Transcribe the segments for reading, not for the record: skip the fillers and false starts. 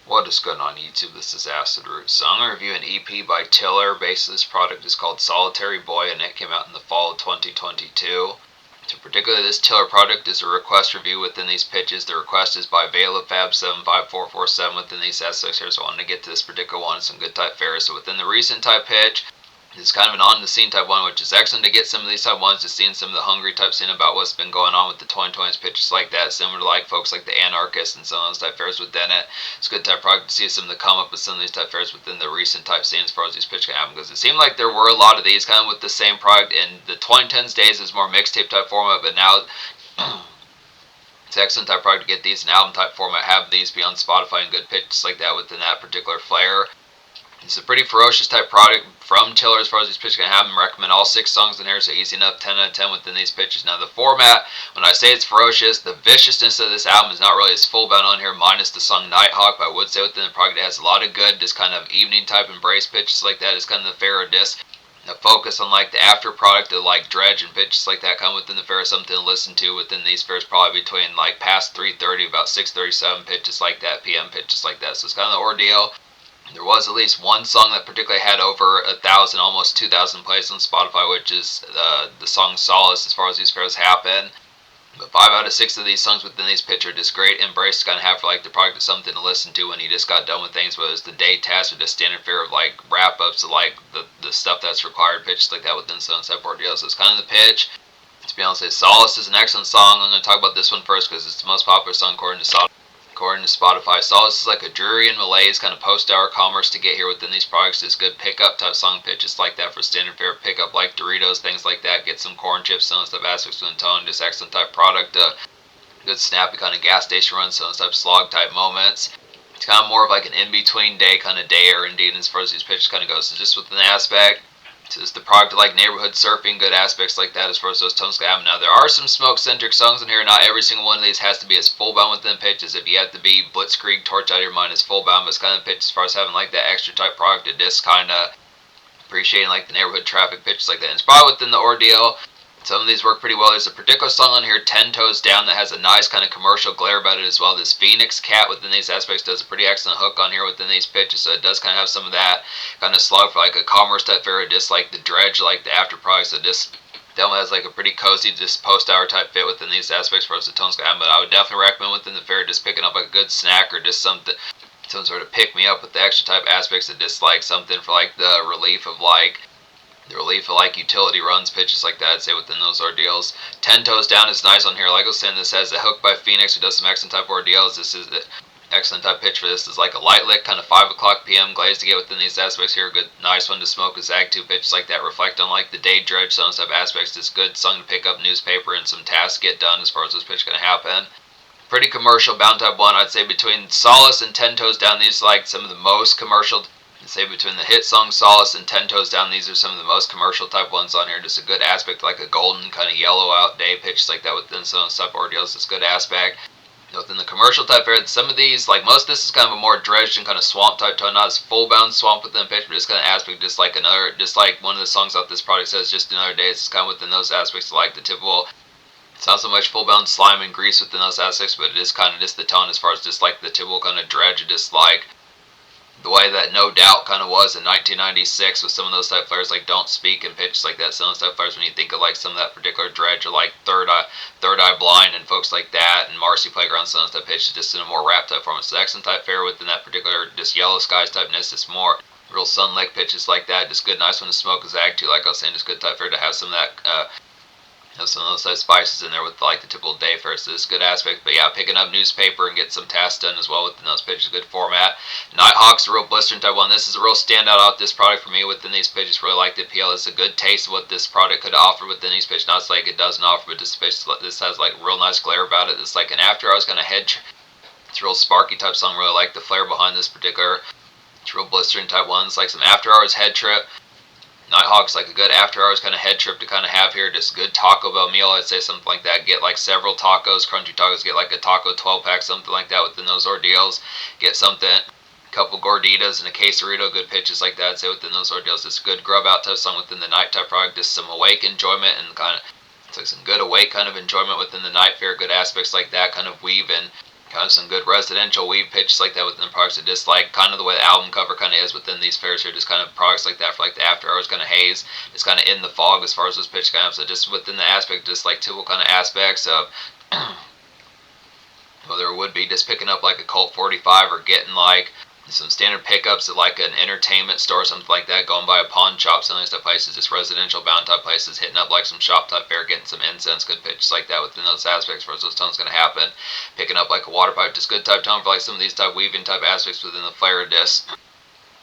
What is going on YouTube? This is Acid Root. So I'm going to review an EP by TILLR. Basically, this product is called Solitary Boy, and it came out in the fall of 2022. So particularly this TILLR product is a request review within these pitches. The request is by VeilofFab75447 within these aspects here. So I wanted to get to this particular one. Some good type fares. So within the recent type pitch, it's kind of an on-the-scene type one, which is excellent to get some of these type ones, just seeing some of the hungry type scene about what's been going on with the 2020s pitches like that, similar to like folks like the Anarchists and some of those type fares within it. It's a good type product to see some of the come up with some of these type fares within the recent type scene as far as these pitches can happen, because it seemed like there were a lot of these kind of with the same product in the 2010s days. It was more mixtape type format, but now it's excellent type product to get these in album type format, have these be on Spotify and good pitches like that within that particular flair. It's a pretty ferocious type product from TILLR as far as these pitches can happen. Recommend all 6 songs in here, so easy enough, 10 out of 10 within these pitches. Now the format, when I say it's ferocious, the viciousness of this album is not really as full bound on here, minus the song Nighthawk, but I would say within the product it has a lot of good, just kind of evening type embrace pitches like that. It's kind of the fairer disc. The focus on like the after product of like dredge and pitches like that kind of within the fair is something to listen to within these fairs, probably between like past 3:30 about 6:37 pitches like that, PM pitches like that. So it's kind of the ordeal. There was at least one song that particularly had over 1,000, almost 2,000 plays on Spotify, which is the song Solace as far as these fairs happen. But 5 out of 6 of these songs within these pitch are just great. Embrace to kind of have for like the product of something to listen to when you just got done with things, whether it's the day task or just standard fare of like wrap ups of like the stuff that's required, pitches like that within some type of ordeal. So it's kind of the pitch. To be honest, Solace is an excellent song. I'm going to talk about this one first because it's the most popular song according to Spotify. Solace is like a dreary and malaise kind of post-hour commerce to get here within these products. It's good pickup type song pitches like that for standard fare pickup like Doritos, things like that. Get some corn chips, some stuff aspects to the tone. Just excellent type product. Good snappy kind of gas station run, some type slog type moments. It's kind of more of like an in-between day kind of day air indeed as far as these pitches kind of go. So just within the aspect. So it's the product of like neighborhood surfing, good aspects like that as far as those tones go. Now there are some smoke-centric songs in here. Not every single one of these has to be as full bound within pitches. If you have to be blitzkrieg, torch out of your mind is full bound, but it's kind of pitch as far as having like that extra type product to just kind of appreciating like the neighborhood traffic pitches like that. And it's probably within the ordeal. Some of these work pretty well. There's a particular song on here, 10 Toes Down, that has a nice kind of commercial glare about it as well. This Phoenix Cat within these aspects does a pretty excellent hook on here within these pitches, so it does kind of have some of that kind of slug for like a commerce type fare, just like the dredge, like the after products. So this definitely has like a pretty cozy, just post-hour type fit within these aspects for us the tones go. But I would definitely recommend within the fair just picking up like a good snack or just something, some sort of pick me up with the extra type aspects of just like something for like the relief of like utility runs, pitches like that, I'd say within those ordeals. 10 Toes Down is nice on here. Like I was saying, this has a hook by Phoenix who does some excellent type ordeals. This is the excellent type pitch for this. Is like a light lick, kind of 5 o'clock p.m. glaze to get within these aspects here. Good, nice one to smoke. A Zag 2 pitches like that. Reflect on like the day dredge, some type aspects. This good song to pick up newspaper and some tasks get done as far as this pitch going to happen. Pretty commercial bound type one. I'd say between Solace and 10 Toes Down, these are like some of the most commercial. Say between the hit song Solace and 10 Toes Down, these are some of the most commercial type ones on here. Just a good aspect, like a golden kind of yellow out day pitch like that within some type ordeals. It's a good aspect. Within the commercial type area, some of these, like most of this is kind of a more dredged and kind of swamp type tone, not as full bound swamp within the pitch, but it's kind of aspect, just like another, just like one of the songs off this product says, just another day. It's kind of within those aspects, like the typical. It's not so much full bound slime and grease within those aspects, but it is kind of just the tone as far as just like the typical kind of dredge, just like the way that No Doubt kind of was in 1996 with some of those type flares like Don't Speak and pitches like that. Some of those type flares when you think of like some of that particular dredge or like Third Eye Blind and folks like that and Marcy Playground, some of those type pitches just in a more rap type form. It's the excellent type fare within that particular just Yellow Skies typeness. It's more real Sun Lake pitches like that. Just good, nice one to smoke a Zag 2, like I was saying, just good type fare to have some of that some of those type spices in there with like the typical day fare, so this is a good aspect. But yeah, picking up newspaper and get some tasks done as well within those pitches, good format. Nighthawk's a real blistering type one. This is a real standout out this product for me within these pitches. Really like the appeal. It's a good taste of what this product could offer within these pitches. Not like it doesn't offer, but this has like real nice glare about it. It's like an after hours kind of it's a real sparky type song. Really like the flare behind this particular. It's real blistering type one. It's like some after hours head trip. Nighthawk's like a good after hours kind of head trip to kind of have here. Just good Taco Bell meal, I'd say, something like that. Get like several tacos, crunchy tacos. Get like a taco 12-pack, something like that within those ordeals. Get something, a couple gorditas and a quesarito, good pitches like that, I'd say, within those ordeals. It's a good grub out type song within the night type product. Just some awake enjoyment and kind of, it's like some good awake kind of enjoyment within the night fare. Good aspects like that, kind of weave in Kind of some good residential weave pitches like that within the products. It just like kind of the way the album cover kind of is within these fairs here, just kind of products like that for like the after hours kind of haze. It's kind of in the fog as far as those pitch kind of. So just within the aspect, just like typical kind of aspects of whether it would be just picking up like a Colt 45 or getting like some standard pickups at like an entertainment store or something like that, going by a pawn shop, some of these type places, just residential bound type places, hitting up like some shop type fair, getting some incense, good pitches like that within those aspects where those tones going to happen. Picking up like a water pipe, just good type tone for like some of these type weaving type aspects within the flare disc.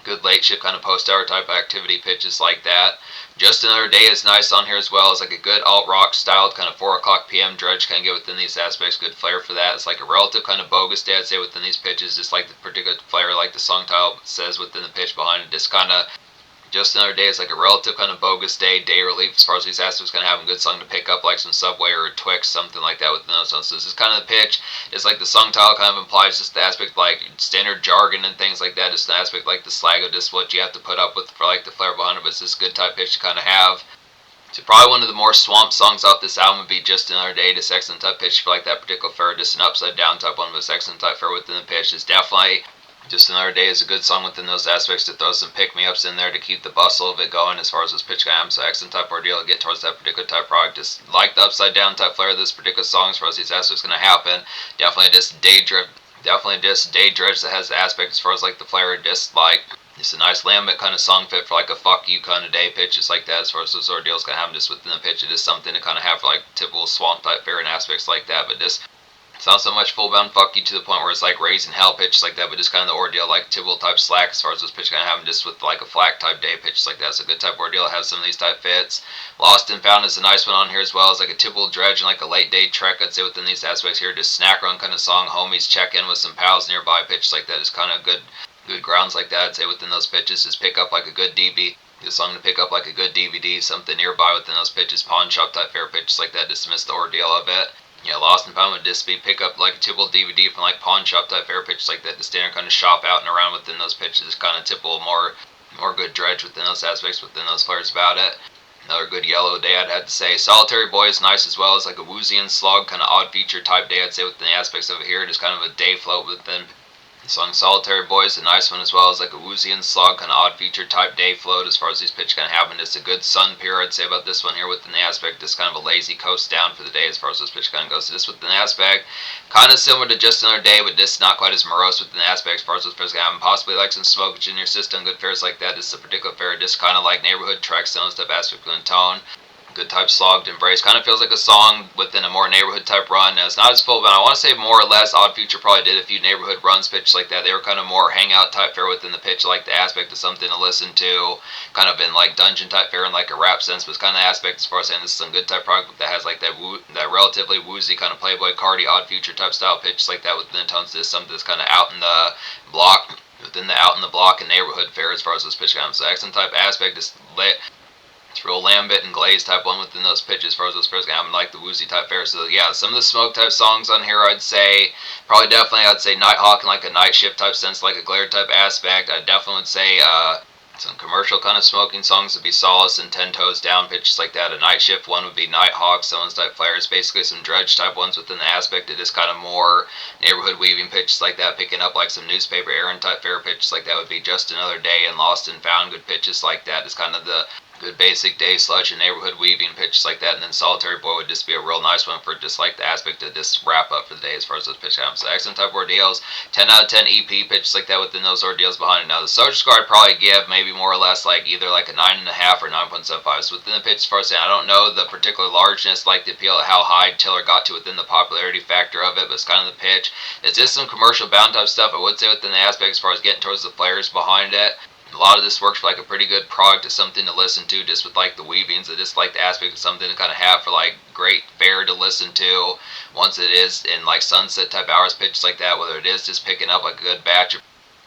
Good late shift kind of post hour type activity pitches like that. Just Another Day is nice on here as well. It's like a good alt rock styled kind of 4 o'clock p.m. dredge kind of get within these aspects. Good flair for that. It's like a relative kind of bogus day, I'd say, within these pitches. Just like the particular flair, like the song title says within the pitch behind it. Just kind of Just Another Day is like a relative kind of bogus day relief as far as these aspects, going to have a good song to pick up like some Subway or Twix, something like that within those songs. So this is kind of the pitch. It's like the song title kind of implies just the aspect like standard jargon and things like that. Just the aspect like the slag of just what you have to put up with for like the flair behind it. But it's this good type pitch to kind of have. So probably one of the more swamp songs off this album would be Just Another Day. Just excellent type pitch for like that particular fair. Just an upside down type one, but it's excellent type fair within the pitch. It's definitely Just Another Day is a good song within those aspects to throw some pick-me-ups in there to keep the bustle of it going as far as this pitch guy. So excellent type ordeal to get towards that particular type product. Just like the upside down type flair of this particular song as far as these aspects going to happen. Definitely just day dredge that has the aspect as far as like the flair. Just like it's a nice lambent kind of song fit for like a fuck you kind of day pitch, just like that as far as those ordeals kind of happen just within the pitch. It is something to kind of have for like typical swamp type fair and aspects like that. But this it's not so much full bound fuck you to the point where it's like raising hell pitch like that, but just kind of the ordeal like typical type slack as far as those pitch kind of happen just with like a flack type day pitch like that. It's a good type ordeal. It has some of these type fits. Lost and Found is a nice one on here as well. It's like a typical dredge and like a late day trek, I'd say, within these aspects here. Just snack run kind of song. Homies check in with some pals nearby pitch like that is kind of good grounds like that, I'd say, within those pitches. Just pick up like a good DB. The song to pick up like a good DVD, something nearby within those pitches, pawn shop type fair pitches like that, just to miss the ordeal of it. Yeah, Lost and Found would just be pick up like a typical DVD from like pawn shop type fair pitches like that, to standard kind of shop out and around within those pitches, kind of typical more good dredge within those aspects, within those flares about it. Another good yellow day, I'd have to say. Solitary Boy is nice as well. It's like a Woozian slug, kind of odd feature type day, I'd say, within the aspects of it here. Just kind of a day float within. The song Solitary Boy is a nice one as well. It's like a Woozian slug, kind of odd feature type day float as far as these pitch kind of happen. It's a good sun pier, I'd say, about this one here within the aspect. Just kind of a lazy coast down for the day as far as this pitch kind of goes. So this within the aspect, kind of similar to Just Another Day, but just not quite as morose within the aspect as far as this pitch kind of happen. Possibly like some smokage in your system, good fairs like that. This is a particular fair, just kind of like neighborhood treks, those type aspect within tone. Good type slogged embrace. Kind of feels like a song within a more neighborhood type run. Now, it's not as full, but I want to say more or less Odd Future probably did a few neighborhood runs pitch like that. They were kind of more hangout type fair within the pitch, like the aspect of something to listen to, kind of in like dungeon type fair in like a rap sense, but it's kind of the aspect as far as saying this is some good type product that has like that relatively woozy kind of Playboy Cardi Odd Future type style pitch like that within the tones. This is something that's kind of out in the block, within the out in the block and neighborhood fair as far as this pitch comes. So excellent type aspect is lit. It's real lambent and glaze type one within those pitches as far as those fairs happen, like the woozy type fair. So yeah, some of the smoke type songs on here, I'd say I'd say Nighthawk in like a night shift type sense, like a glare type aspect. I definitely would say some commercial kind of smoking songs would be Solace and 10 Toes Down pitches like that. A night shift one would be Nighthawk, someone's type flares. Basically some dredge type ones within the aspect of just kind of more neighborhood weaving pitches like that, picking up like some newspaper errand type fair pitches like that would be Just Another Day and Lost and Found, good pitches like that. It's kind of the good basic day sludge and neighborhood weaving pitches like that. And then Solitary Boy would just be a real nice one for just like the aspect to just wrap up for the day as far as those pitch happens. So excellent type ordeals, 10 out of 10 EP pitches like that within those ordeals behind it. Now the Soldier Score I'd probably give maybe more or less like either like a 9.5 or 9.75. So within the pitch as far as saying, I don't know the particular largeness, like the appeal of how high TILLR got to within the popularity factor of it, but it's kind of the pitch. It's just some commercial bound type stuff, I would say, within the aspect as far as getting towards the players behind it. A lot of this works for like a pretty good product to something to listen to, just with like the weavings. I just like the aspect of something to kind of have for like great fair to listen to once it is in like sunset type hours pitches like that, whether it is just picking up like a good batch of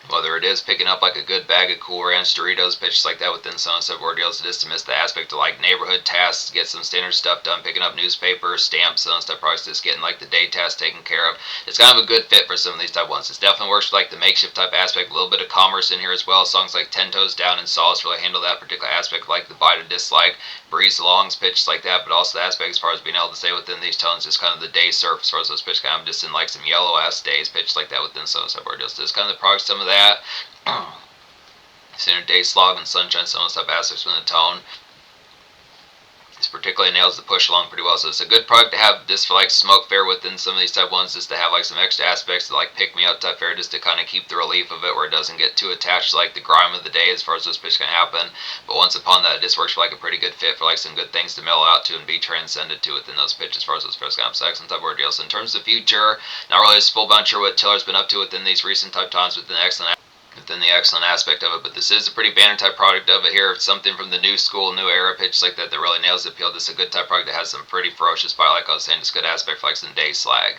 Whether it is picking up like a good bag of Cool Ranch Doritos, pitches like that within some of ordeals, it is to miss the aspect of like neighborhood tasks, get some standard stuff done, picking up newspaper, stamps, some stuff, probably just getting like the day tasks taken care of. It's kind of a good fit for some of these type ones. It definitely works for like the makeshift type aspect, a little bit of commerce in here as well. Songs like 10 Toes Down and Solace really handle that particular aspect, like the bite of dislike, breeze alongs, pitches like that, but also the aspect as far as being able to stay within these tones, just kind of the day surf as far as those pitches, kind of just in like some yellow ass days, pitches like that within some ordeals. So it's kind of the product, some of that. Standard day slog and sunshine, some of the stuff aspects from the tone. This particularly nails the push along pretty well. So it's a good product to have just for like smoke fare within some of these type ones, just to have like some extra aspects to like pick me up type fare, just to kind of keep the relief of it where it doesn't get too attached to like the grime of the day as far as those pitches can happen. But once upon that, it just works for like a pretty good fit for like some good things to mellow out to and be transcended to within those pitches as far as those first kind of excellent type of deals. So in terms of the future, not really a full bunch sure what TILLR's been up to within these recent type times within the excellent aspect of it, but this is a pretty banner type product of it here. It's something from the new school, new era pitch like that that really nails the appeal. This is a good type product that has some pretty ferocious bite, like I was saying, just good aspect for like some day slag.